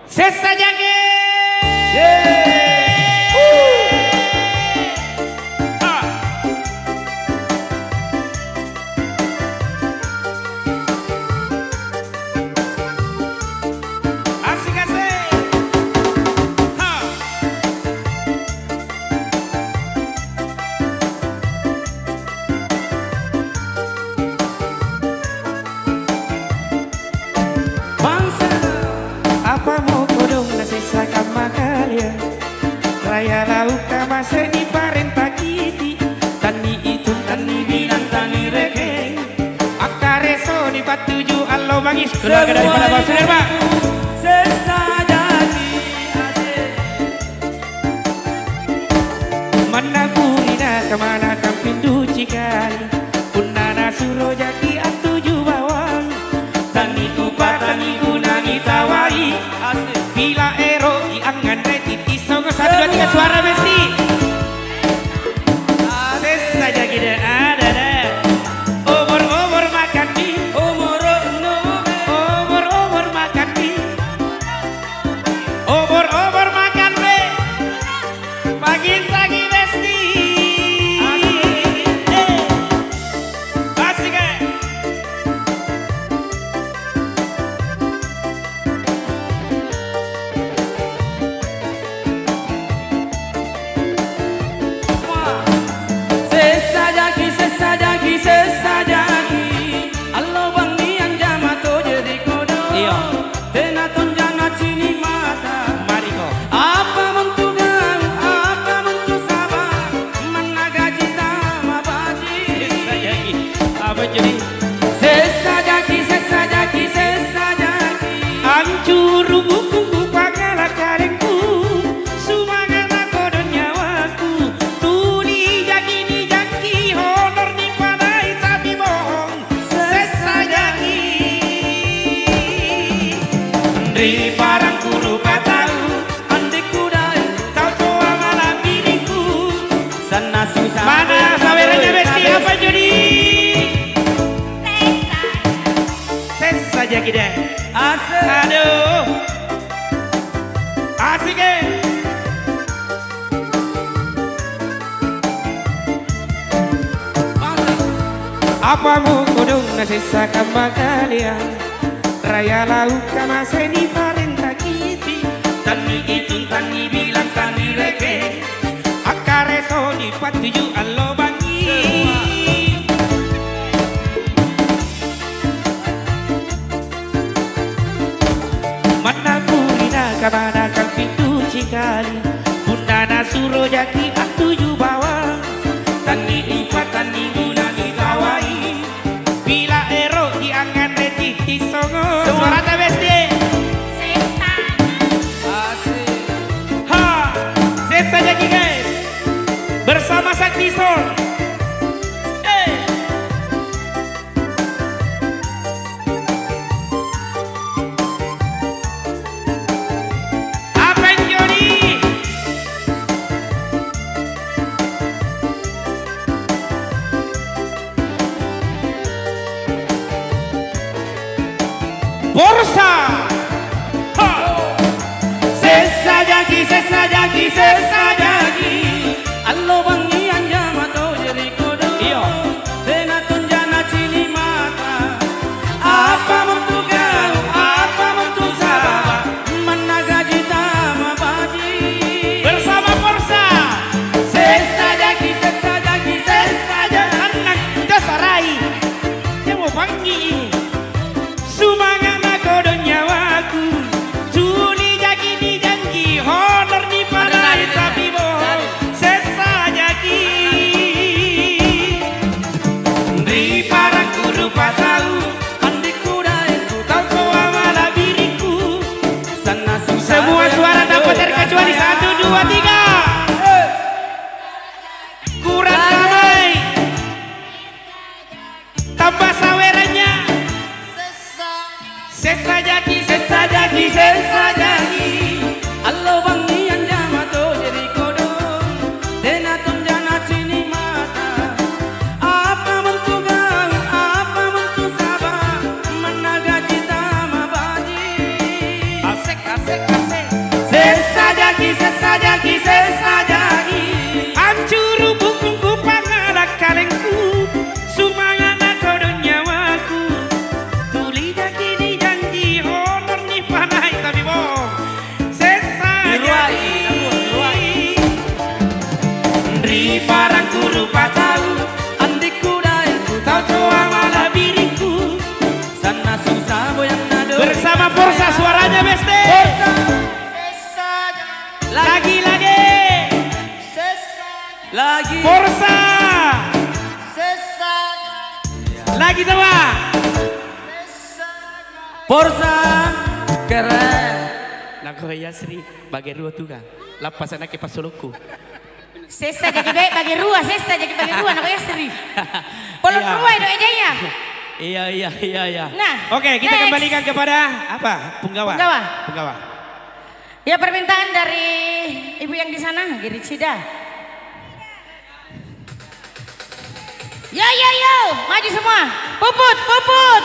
Sesa Jage. Raya lauk kamase di parenta kiti tani itu tani bilang tani reke akareso di patuju allo bangis keluarga daripada Bang Sudirman sesajaki asik mana burina kemana kampindu cikali punana suruh jaki atuju bawang tani kupat tani gunani tawai asik bila ero iangan retiti songo 1, 2, 3 suara besi Sesa Jage ada obor makan mie obor makan mie obor makan mie pagi besti asik Sesajaki allo bangi anjama to jadi kodo tena tonjana cini mata mariko apa mentugang apa mentusaba menagaji tama baji sesajaki apa jadi sesajaki hancur buku pangala karengku sumangana kodo nyawaku tuni jaki honor di Andri parang kuru patau Andri kudai Kau tua malam diriku Sana susah mana saweranya besti apa jadi Sesa Jage deh asik aduh asik apa mau kodong sesa kambang kalian Raya lauk kamase di parenta kiti tani itu tani bilang tani reke akareso di patuju allo bangi mana burina kamana kang pintu cikali bundana suruh jaki atuju bawang tani ipat tani gunani tawai bila ero diangan retiti songo suara besti Sesa asik ha Sesa Jage guys bersama Sakti Sol apa Joni Borsa Sesa Jage allo bangi anjama to jadi kodo tena tonjana cini mata apa mentugang apa mentusaba menagaji tama baji bersama Borsa Sesa Jage anak dasarai dia mau bangi sumangana kodo nyawaku Juli Jagi di janji honor di padai tapi bohong Sesa Jage lagi. Forza. Lagi tawa. Forza. Keren. Nago ya Sri bagi rua tu kan. Lapas anak ke pasoloku. Sesa jadi baik bagi rua, sesa jadi bagi rua, nak ya Sri. Polok rua itu aja ya. Iya. Nah, oke, kita next. kembalikan kepada apa? Punggawa. Punggawa. Ya permintaan dari ibu yang di sana, Giricida. Yo, maju semua. Puput.